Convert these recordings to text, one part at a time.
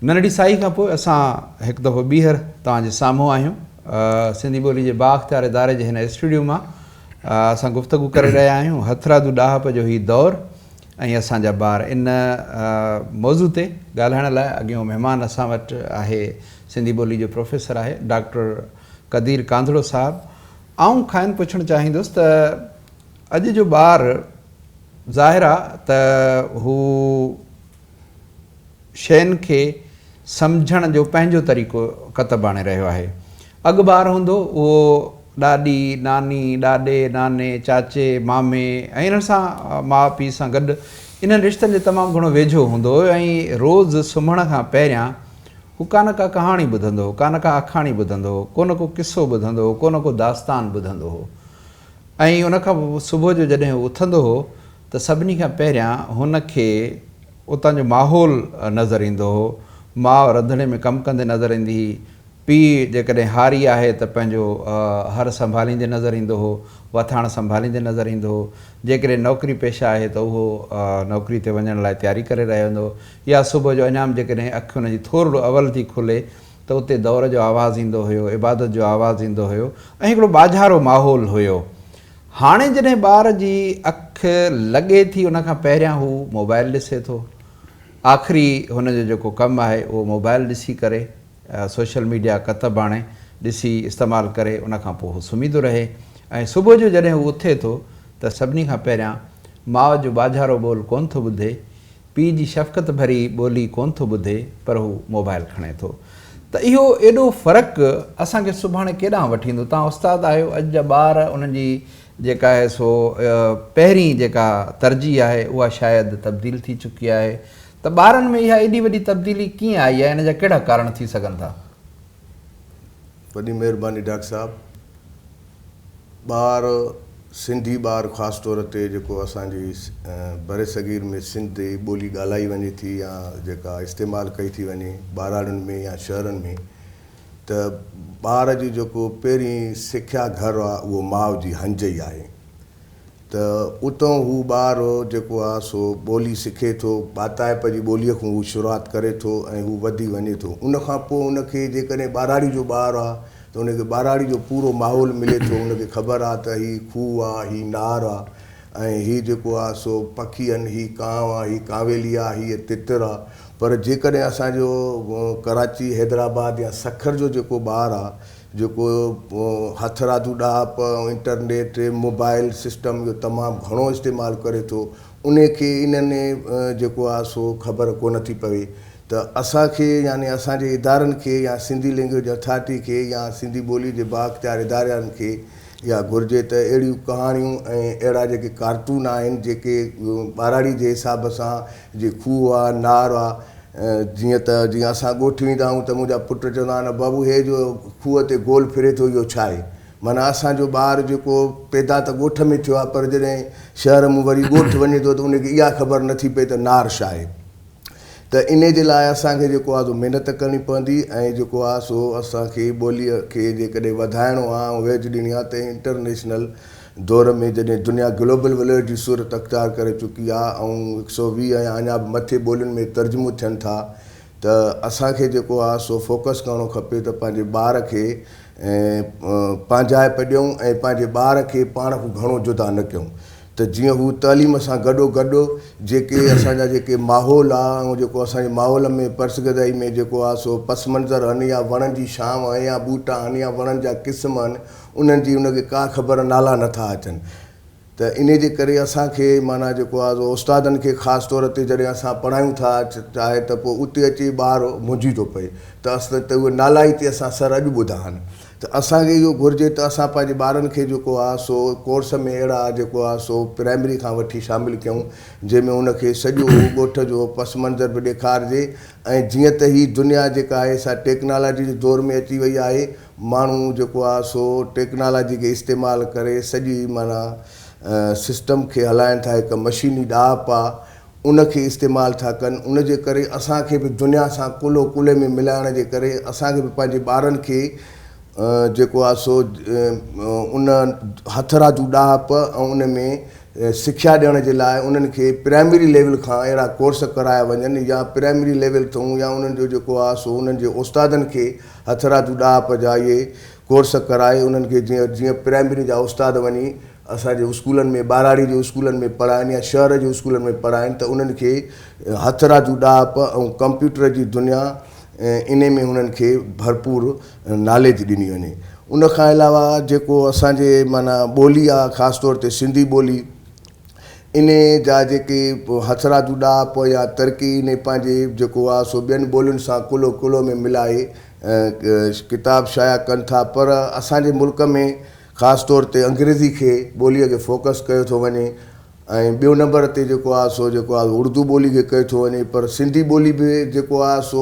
नंढड़ी साई खां पोइ असां हिकु दफ़ो ॿीहर तव्हांजे साम्हूं आहियूं सिंधी ॿोली जे बाअख़्तियार इदारे जे हिन स्टूडियो मां असां गुफ़्तगू करे रहिया आहियूं हथरादू ॾाहप जो ही दौर ऐं असांजा ॿार इन मौज़ू ते ॻाल्हाइण लाइ अॻियों महिमान असां वटि आहे सिंधी ॿोली जो प्रोफेसर आहे डॉक्टर कदीर कांधड़ो साहिबु। आउं खाइनि पुछणु चाहींदुसि त अॼु जो ॿार ज़ाहिर आहे त हू शयुनि खे सम्झण जो पंहिंजो तरीक़ो कतबु आणे रहियो आहे। अॻु ॿार हूंदो उहो ॾाॾी नानी ॾाॾे नाने चाचे मामे ऐं इन्हनि सां माउ पीउ सां गॾु इन्हनि रिश्तनि जो तमामु घणो वेझो हूंदो हुओ ऐं रोज़ु सुम्हण खां पहिरियां हू का न का कहाणी ॿुधंदो हो, का न का आखाणी ॿुधंदो हो, को न को किसो ॿुधंदो हो, को न को दास्तान ॿुधंदो हो। ऐं उनखां पोइ सुबुह जो जॾहिं हू उथंदो हो त सभिनी खां पहिरियां हुनखे उतां जो माहौल नज़र ईंदो हो। माउ रंधिणे में कमु कंदे नज़र ईंदी हुई, पीउ जेकॾहिं हारी आहे त पंहिंजो हर संभालींदे नज़र ईंदो हो, वथाण संभालींदे नज़र ईंदो हो। जेकॾहिं नौकिरी पेशा आहे त उहो नौकिरी ते वञण लाइ तयारी करे रहियो हूंदो, या सुबुह जो अञाम जेकॾहिं अखि हुनजी थोरो अवल थी खुले त उते दौर जो आवाज़ु ईंदो हुयो, इबादत जो आवाज़ु ईंदो हुयो ऐं हिकिड़ो बाज़ारो माहौल हुयो। हाणे जॾहिं ॿार जी अखि लॻे थी उनखां पहिरियां हू मोबाइल ॾिसे थो, आख़िरी हुनजो जेको कमु आहे उहो मोबाइल ॾिसी करे सोशल मीडिया कतबु आणे ॾिसी इस्तेमालु करे उनखां पोइ हू सुम्ही थो रहे। ऐं सुबुह जो जॾहिं हू उथे थो त सभिनी खां पहिरियां माउ जो बाज़ारो ॿोल कोन थो ॿुधे, पीउ जी शफ़क़त भरी ॿोली कोन थो ॿुधे, पर हू मोबाइल खणे थो। त इहो एॾो फ़र्क़ु असांखे सुभाणे केॾांहुं वठी ईंदो? तव्हां उस्तादु आहियो, अॼु जा ॿार उन्हनि जी जेका आहे सो पहिरीं जेका तरजीह आहे उहा शायदि तब्दील थी चुकी आहे। त ॿारनि में इहा एॾी वॾी तब्दीली कीअं आई आहे, इन जा कहिड़ा कारण थी सघनि था? वॾी महिरबानी डॉक्टर साहिबु। ॿार सिंधी ॿार ख़ासि तौर ते जेको असांजी बरे सगीर में सिंधी ॿोली ॻाल्हाई वञे थी या जेका इस्तेमालु कई थी वञे ॿारनि में या शहरनि में, त ॿार जी जेको पहिरीं सिख्या घर आहे उहो माउ जी हंज ई आहे। त उतां हू ॿारु जेको आहे सो ॿोली सिखे थो, बाताइप जी ॿोलीअ खां हू शुरूआति करे थो ऐं हू वधी वञे थो। उनखां पोइ उनखे जेकॾहिं ॿाराड़ी जो ॿारु आहे त उनखे ॿाराड़ी जो पूरो माहौल मिले थो। उनखे ख़बर आहे त हीउ खूह आहे, हीउ नार आहे ऐं हीउ जेको आहे सो पखी आहिनि, हीउ कांव आहे, हीउ कावेली आहे, हीअ तितर आहे। पर जेकॾहिं असांजो कराची हैदराबाद या सखर जो जेको ॿारु आहे जेको हथरादू ॾाहप इंटरनेट मोबाइल सिस्टम जो तमामु घणो इस्तेमालु करे थो, उनखे इन्हनि जेको आहे सो ख़बर कोन थी पवे। त असांखे यानी असांजे इदारनि खे या सिंधी लैंग्वेज अथॉरिटी खे या सिंधी ॿोली जे बाअख़्तियार इदारनि खे या घुरिजे त अहिड़ियूं कहाणियूं ऐं अहिड़ा जेके कार्टून आहिनि जेके ॿाराड़ी जे हिसाब सां जीअं खूह आहे, नार आहे, जीअं असां ॻोठ वेंदा आहियूं त मुंहिंजा पुट चवंदा आहिनि बाबू हे जो खूह ते गोल फिरे थो इहो छा आहे? माना असांजो ॿारु जेको पैदा त ॻोठ में थियो आहे, पर जॾहिं शहर में वरी ॻोठ वञे थो त उनखे इहा ख़बर नथी पए त नार छा आहे। त इन जे लाइ असांखे जेको आहे सो महिनत करणी पवंदी ऐं जेको आहे सो असांखे ॿोलीअ खे जेकॾहिं वधाइणो आहे ऐं वेझ ॾियणी आहे त इंटरनेशनल दौर में जॾहिं दुनिया ग्लोबल विलेज जी सूरत अख़्तियार करे चुकी आहे ऐं 120 या अञा बि मथे ॿोलियुनि में तर्जुमो थियनि था, त असांखे जेको आहे सो फोकस करिणो खपे त पंहिंजे ॿार खे पंहिंजाइप ॾियूं ऐं पंहिंजे ॿार खे पाण खां घणो जुदा न कयूं। त जीअं हू तइलीम सां गॾोगॾु जेके असांजा जेके माहौल आहे ऐं जेको असांजे माहौल में पर्सगदाई में जेको आहे सो पस मंज़र आहिनि या वणनि जी छांव आहे या ॿूटा आहिनि या वणनि जा क़िस्म आहिनि, उन्हनि जी उनखे का ख़बर नाला नथा अचनि। त इन जे करे असांखे माना जेको आहे सो उस्तादनि खे ख़ासि तौर ते जॾहिं असां पढ़ायूं था चाहे त पोइ उते अची ॿारु मुंझी थो पए त त उहे नाला ई ते असां सर अॼु ॿुधा आहिनि। त असांखे इहो घुरिजे त असां पंहिंजे ॿारनि खे जेको आहे सो कोर्स में अहिड़ा जेको आहे सो प्राइमरी खां वठी शामिलु कयूं जंहिंमें उनखे सॼो ॻोठ जो पस मंज़र बि ॾेखारिजे। ऐं जीअं त हीअ दुनिया जेका आहे सा टेक्नोलॉजी जे दौर में अची वई आहे, माण्हू जेको आहे सो टेक्नोलॉजी खे इस्तेमालु करे सॼी माना सिस्टम खे हलाइनि था, हिकु मशीनी ॾाप आहे उनखे इस्तेमालु था कनि। उन जे करे असांखे बि दुनिया सां कुलो कुले में मिलाइण जे करे असांखे बि पंहिंजे ॿारनि खे जेको आहे सो उन हथरादू ॾाप ऐं उन में सिख्या ॾियण जे लाइ उन्हनि खे प्राइमरी लेवल खां अहिड़ा कोर्स कराया वञनि या प्राइमरी लेवल अथऊं या उन्हनि जो जेको आहे सो उन्हनि जे उस्तादनि खे हथराजू ॾाप जा इहे कोर्स कराए उन्हनि खे जीअं प्राइमरी जा उस्ताद वञी असांजे स्कूलनि में ॿाराड़ी जे स्कूलनि में पढ़ाइनि या शहर जे स्कूलनि में पढ़ाइनि त उन्हनि खे हथराजू ॾाप ऐं कंप्यूटर जी दुनिया इन में हुननि खे भरपूर नॉलेज ॾिनी वञे। उन खां अलावा जेको असांजे माना ॿोली आहे ख़ासि तौर ते सिंधी ॿोली इन जा जेके हथराजू ॾाप या तरक़ी इन पंहिंजे जेको आहे सो ॿियनि ॿोलियुनि सां कुलो कुलो में मिलाए किताब शाया कनि था, पर असांजे मुल्क में ख़ासि तौर ते अंग्रेज़ी खे ॿोलीअ खे फोकस कयो थो वञे ऐं ॿियो नंबर ते जेको आहे सो जेको आहे उर्दू ॿोली खे कयो थो वञे, पर सिंधी ॿोली बि जेको आहे सो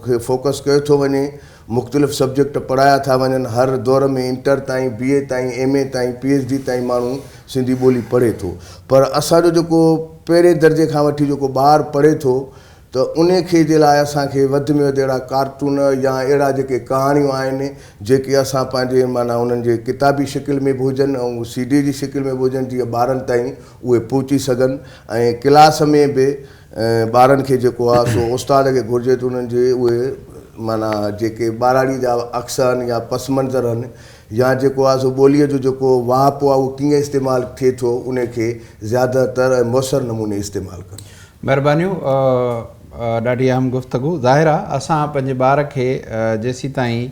खे फोकस कयो थो वञे। मुख़्तलिफ़ सब्जेक्ट पढ़ाया था वञनि, हर दौर में इंटर ताईं BA ताईं MA ताईं PhD ताईं माण्हू सिंधी ॿोली पढ़े थो, पर असांजो जेको पहिरें दर्जे खां वठी जेको ॿारु पढ़े थो त उन खे जे लाइ असांखे वधि में वधि अहिड़ा कार्टून या अहिड़ा जेके कहाणियूं आहिनि जेके असां पंहिंजे माना उन्हनि जे किताबी शिकिल में बि हुजनि ऐं CD जी शिकिल में बि हुजनि जीअं ॿारनि ताईं उहे पहुची सघनि ऐं क्लास में बि ॿारनि खे जेको आहे सो उस्ताद खे घुरिजे त उन्हनि जे उहे माना जेके ॿाराड़ी जा अक्सर आहिनि या पस मंज़र आहिनि या जेको आहे सो ॿोलीअ जो जेको वाप आहे उहो कीअं इस्तेमालु थिए थो उन खे ज़्यादातर ऐं मुयसरु नमूने इस्तेमालु कनि। महिरबानियूं, ॾाढी अहम गुफ़्तगू। ज़ाहिर आहे असां पंहिंजे ॿार खे जेसीं ताईं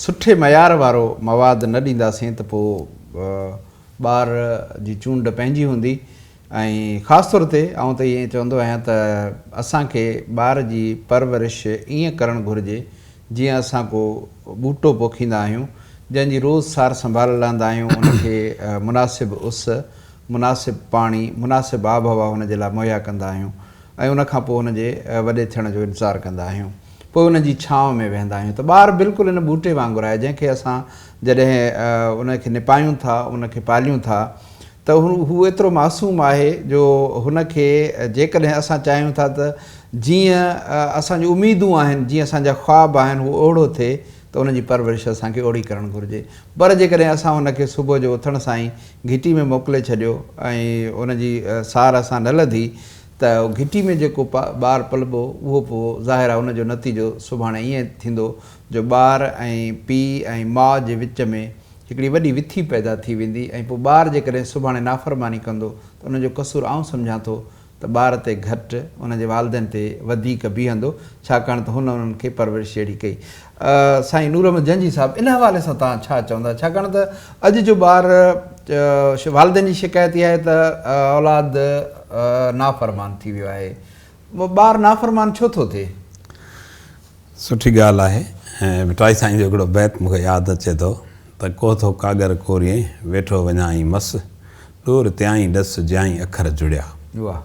सुठे मयार वारो मवाद न ॾींदासीं त पोइ ॿार जी चूंड पंहिंजी हूंदी ऐं ख़ासि तौर ते आउं त ईअं चवंदो आहियां त असांखे ॿार जी परवरिश ईअं करणु घुरिजे जीअं असां को ॿूटो पोखींदा आहियूं जंहिंजी रोज़ु सार संभाल लहंदा आहियूं, उनखे मुनासिबु उस, मुनासिबु पाणी, मुनासिबु आब हवा हुन जे लाइ मुहैया कंदा आहियूं ऐं उनखां पोइ हुनजे वॾे थियण जो इंतज़ारु कंदा आहियूं, पोइ हुनजी छांव में वेहंदा आहियूं। त ॿारु बिल्कुलु इन ॿूटे वांगुरु आहे जंहिंखे असां जॾहिं उनखे निपायूं था, उनखे पालियूं था त हू एतिरो मासूम आहे जो हुनखे जेकॾहिं असां चाहियूं था त जीअं असांजूं उमेदूं आहिनि, जीअं असांजा ख़्वाब आहिनि, उहो ओढ़ो थिए त उनजी परवरिश असांखे ओड़ी करणु घुरिजे। पर जेकॾहिं असां उनखे सुबुह जो उथण सां ई घिटी में मोकिले छॾियो ऐं उनजी सार असां न लधी त घिटी में जेको ॿारु पलबो उहो पोइ ज़ाहिर आहे उनजो नतीजो सुभाणे ईअं थींदो जो ॿार ऐं पीउ ऐं माउ जे विच में हिकिड़ी वॾी विथी पैदा थी वेंदी ऐं पोइ ॿारु जेकॾहिं सुभाणे नाफ़रमानी कंदो त उनजो क़सूरु आउं सम्झां थो त ॿार ते घटि उनजे वालिदनि ते वधीक बीहंदो, छाकाणि त उन्हनि खे परवरिश अहिड़ी कई। साईं नूर अहमद जंजी साहिबु इन हवाले सां तव्हां छा चवंदा, छाकाणि त अॼु जो ॿारु वालिदनि जी शिकायत इहा आहे त औलाद नाफ़रमान थी वियो आहे, ॿारु नाफ़रमान छो थो थिए? सुठी ॻाल्हि आहे। ऐं मिटाई साईं जो हिकिड़ो बैत मूंखे यादि अचे थो त कोथो कागर कोरिए वेठो वञाई मस ॾोर त्याई ॾस ज्याई अखर जुड़िया। वाह।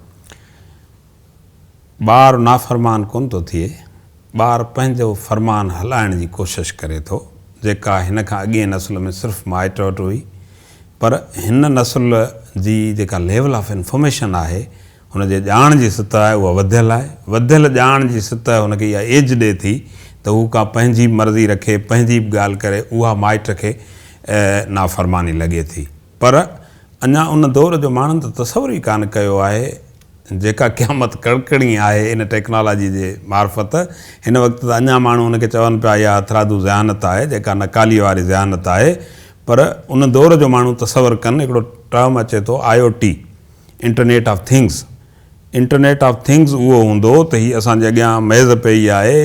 ॿारु नाफ़रमान कोन थो थिए, ॿारु पंहिंजो फ़रमान हलाइण जी कोशिशि करे थो, जेका हिन खां अॻे नसुल में सिर्फ़ु माइट वटि हुई, पर हिन नसुल जी जेका लेवल ऑफ इंफॉर्मेशन आहे हुनजे ॼाण जी सतह आहे उहा वधियल आहे। वधियल ॼाण जी सतह हुनखे इहा एज ॾिए थी त हू का पंहिंजी मर्ज़ी रखे, पंहिंजी बि ॻाल्हि करे, उहा माइट खे नाफ़रमानी लॻे थी। पर अञा उन दौर जो माण्हुनि त तसवुरु ई कान कयो आहे जेका क़यामत कड़कड़ी आहे इन टेक्नोलॉजी जे मार्फत। हिन वक़्तु त अञा माण्हू उनखे चवनि पिया इहा हथरादू ज़हानत आहे, जेका नकालीअ वारी ज़हानत आहे, पर उन दौर जो माण्हू तसवुरु कनि। हिकिड़ो टर्म अचे थो IoT, internet of things. Internet of things उहो हूंदो त हीअ असांजे अॻियां मेज़ पई आहे,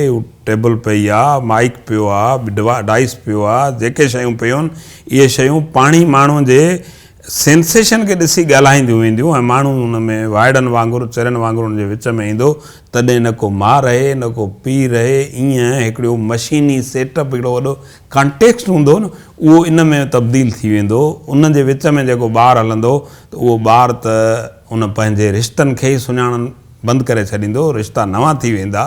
टेबल पई आहे, माइक पियो आहे, डाइस पियो आहे, जेके शयूं पियूं आहिनि इहे शयूं पाणी माण्हू जे सेंसेशन खे ॾिसी ॻाल्हाईंदियूं वेंदियूं ऐं माण्हू हुन में वाइड़नि वांगुरु चरनि वांगुरु हुन जे विच में ईंदो, तॾहिं न को माउ रहे न को पीउ रहे। ईअं हिकिड़ो मशीनी सेटअप हिकिड़ो वॾो कॉन्टेक्स्ट हूंदो न, उहो इन में तब्दील थी वेंदो। उन जे विच में जेको ॿारु हलंदो त उहो ॿारु त उन पंहिंजे रिश्तनि खे ई सुञाणनि बंदि करे छॾींदो, रिश्ता नवां थी वेंदा।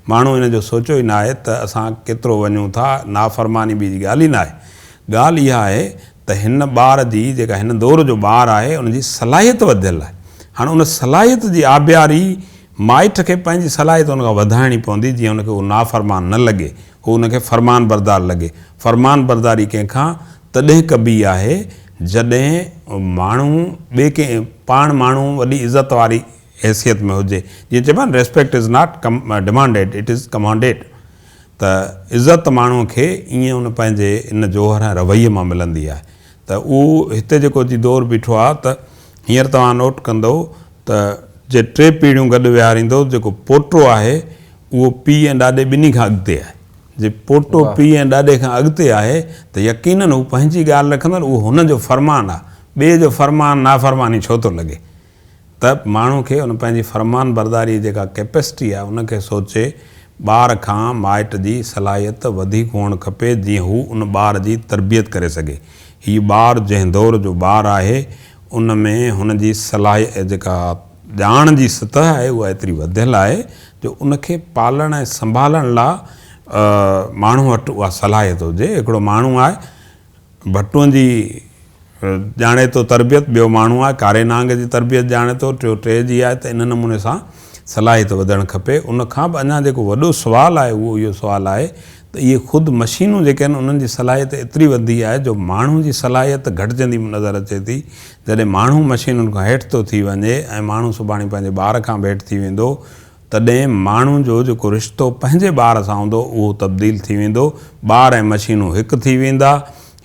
माण्हू इन जो सोचियो ई न आहे त असां केतिरो वञूं था, नाफ़रमानी बि ॻाल्हि ई न आहे। ॻाल्हि इहा आहे त हिन ॿार जी जेका हिन दौर जो ॿारु आहे उनजी सलाहियत वधियल आहे। हाणे उन सलाहियत जी आबियारी माइट खे पंहिंजी सलाहियत उनखां वधाइणी पवंदी जीअं उनखे उहो नाफ़रमान न लॻे, हू उनखे फ़रमान बरदार लॻे। फ़रमान बरदारी कंहिंखां तॾहिं कबी आहे जॾहिं माण्हू ॿिए कंहिं पाण माण्हू वॾी इज़त वारी हैसियत में हुजे, जीअं चइबो आहे respect is not demanded, it is commanded. त इज़त माण्हूअ खे ईअं उन पंहिंजे इन जोहर ऐं रवैये मां मिलंदी आहे। त उहो हिते जेको जी दौर बीठो आहे, त हींअर तव्हां नोट कंदो त जे 3 पीढ़ियूं गॾु विहारींदो, जेको पोटो आहे उहो पीउ ऐं ॾाॾे ॿिन्ही खां अॻिते आहे। जे पोटो पीउ ऐं ॾाॾे खां अॻिते आहे त यकीननि हू पंहिंजी ॻाल्हि रखंदड़, उहो हुनजो फ़रमान आहे। ॿिए जो फ़रमान नाफ़रमानी छो थो लॻे? त माण्हू खे उन पंहिंजी फ़रमान बरदारी जेका कैपेसिटी आहे उनखे सोचे ॿार खां माइट जी सलाहियत वधीक हुअणु खपे, जीअं हू उन ॿार जी तरबियत करे सघे। हीउ ॿारु जंहिं दौर जो ॿारु आहे उन में हुनजी सलाहियत जेका ॼाण जी सतह आहे उहा एतिरी वधियल आहे जो उनखे पालण ऐं संभालण लाइ माण्हू वटि उहा सलाहियत हुजे। हिकिड़ो माण्हू आहे भटूअनि जी ॼाणे थो तरबियत, ॿियो माण्हू आहे कारे नांग जी तरबियत ॼाणे थो, टे जी आहे। त इन नमूने सां सलाहियत वधणु खपे। उन खां बि अञा जेको वॾो सुवालु आहे उहो इहो सुवालु आहे त इहे ख़ुदि मशीनूं जेके आहिनि उन्हनि जी सलाहियत एतिरी वधी आहे जो माण्हू जी सलाहियत घटिजंदी नज़र अचे थी। जॾहिं माण्हू मशीनुनि खां हेठि थो थी वञे ऐं माण्हू सुभाणे पंहिंजे ॿार खां बि हेठि थी वेंदो, तॾहिं माण्हू जो जेको रिश्तो पंहिंजे ॿार सां हूंदो उहो तब्दील थी वेंदो। ॿार ऐं मशीनूं हिकु थी वेंदा।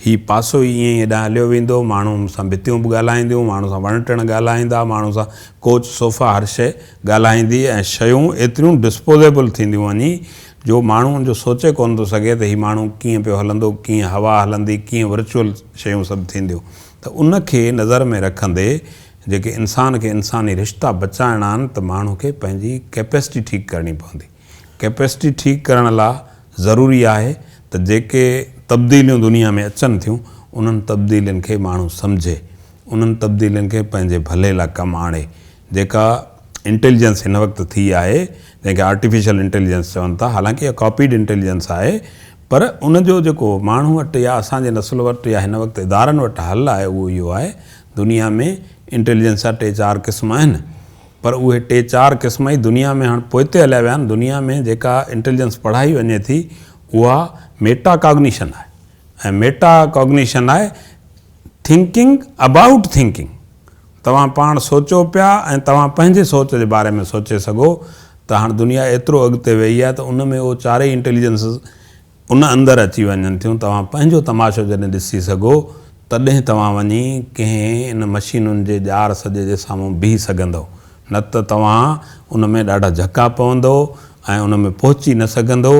हीउ पासो ई ईअं ई हेॾां हलियो वेंदो। माण्हू सां भितियूं बि ॻाल्हाईंदियूं, माण्हू सां वण टिण ॻाल्हाईंदा, माण्हू सां कोच सोफ़ा हर शइ ॻाल्हाईंदी ऐं शयूं एतिरियूं डिस्पोजेबल थींदियूं वञी जो माण्हुनि जो सोचे कोन थो सघे त हीउ माण्हू कीअं पियो हलंदो, कीअं हवा हलंदी, कीअं वर्चुअल शयूं सभु थींदियूं। त उनखे नज़र में रखंदे जेके इंसान खे इंसानी रिश्ता बचाइणा आहिनि त माण्हू खे पंहिंजी कैपेसिटी ठीकु करणी पवंदी। कैपेसिटी ठीकु करण लाइ ज़रूरी आहे त जेके तब्दीलियूं दुनिया में अचनि थियूं उन्हनि तब्दीलियुनि खे माण्हू सम्झे, उन्हनि तब्दीलियुनि खे पंहिंजे भले लाइ कमु आणे। जेका इंटेलिजेंस हिन वक़्तु थी आहे, जंहिंखे आर्टिफिशियल इंटेलिजेंस चवनि था, हालांकि इहा कॉपीड इंटेलिजेंस आहे, पर उनजो जेको माण्हू वटि या असांजे नस्ल वटि या हिन वक़्तु इदारनि वटि हल आहे उहो इहो आहे। दुनिया में इंटेलिजेंस जा 3-4 क़िस्म आहिनि, पर उहे 3-4 क़िस्म ई दुनिया में हाणे पोइते हलिया विया आहिनि। दुनिया में जेका इंटेलिजेंस पढ़ाई वञे थी उहा मेटा कॉग्निशन आहे। ऐं मेटा कॉग्निशन आहे थिंकिंग अबाउट थिंकिंग। तव्हां पाण सोचो पिया ऐं तव्हां पंहिंजे सोच जे बारे में सोचे सघो। त हाणे दुनिया एतिरो अॻिते वई आहे त उन में उहो 4 इंटेलिजेंस उन अंदरि अची वञनि थियूं। तव्हां पंहिंजो तमाशो जॾहिं ॾिसी सघो तॾहिं तव्हां वञी कंहिं इन मशीनुनि जे ॼार सॼे जे साम्हूं बीह सघंदव, न त तव्हां उन में ॾाढा झका पवंदो ऐं उन में पहुची न सघंदो।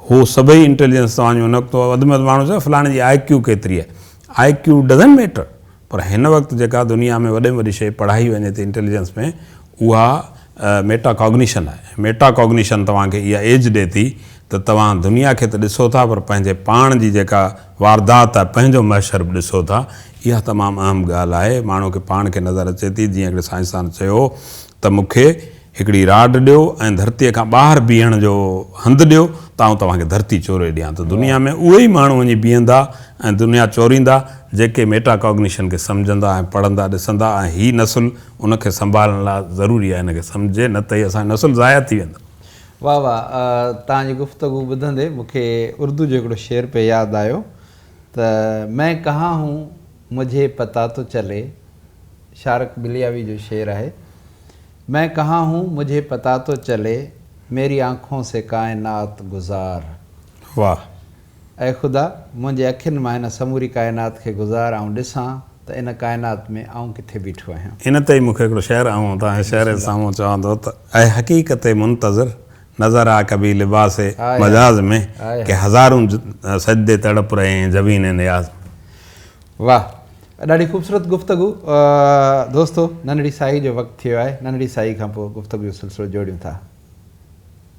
हू सभई इंटेलिजेंस तव्हांजो उन वक़्तु वधि में वधि माण्हू चयो फलाणे जी IQ केतिरी आहे। IQ डज़ंट मैटर, पर हिन वक़्तु जेका दुनिया में वॾे में वॾी शइ पढ़ाई वञे थी इंटेलिजेंस में उहा मेटा कॉग्निशन आहे। मेटा कॉग्निशन तव्हांखे इहा एज ॾिए थी त तव्हां दुनिया खे त ॾिसो था पर पंहिंजे पाण जी जेका वारदात आहे, पंहिंजो महशर बि ॾिसो था। इहा तमामु अहम ॻाल्हि आहे। माण्हू खे पाण खे नज़र अचे थी। जीअं हिकिड़े साइंसदान चयो त मूंखे हिकिड़ी राड ॾियो ऐं धरतीअ खां ॿाहिरि बीहण जो हंधु ॾियो त आउं तव्हांखे धरती चोरे ॾियां। त दुनिया में उहे ई माण्हू वञी बीहंदा ऐं दुनिया चोरींदा जेके मेटा कॉग्निशन खे सम्झंदा ऐं पढ़ंदा ॾिसंदा। ऐं हीअ नसुल उनखे संभालण लाइ ज़रूरी आहे हिनखे सम्झे, न त हीअ असांजी नसुल ज़ाया थी वेंदा। वाह वाह, तव्हांजी गुफ़्तगू ॿुधंदे मूंखे उर्दू जो हिकिड़ो शेर पे यादि आयो त मैं कहाँ हूँ मुझे पता तो चले। शारक बिलियावी जो शेर आहे। मैं कहाँ हूँ मुझे पता तो चले, मेरी आँखों से कायनात गुज़ार। वाह। ऐं ख़ुदा मुंहिंजे अखियुनि मां हिन समूरी काइनात खे गुज़ार ऐं ॾिसां त इन काइनात में आउं किथे बीठो आहियां। इन ते ई मूंखे हिकिड़ो शेर ऐं तव्हांजे शेर जे साम्हूं चवंदो त ऐं हक़ीक़त मुंतज़िर नज़र आ कभी लिबास मजाज में कि हज़ारों सजदे तड़प रहे हैं ज़मीन नियाज़। वाह, ॾाढी ख़ूबसूरत गुफ़्तगू। दोस्तो, नंढड़ी साई जो वक़्तु थियो आहे। नंढड़ी साई खां पोइ गुफ़्तगू जो सिलसिलो जोड़ियूं था।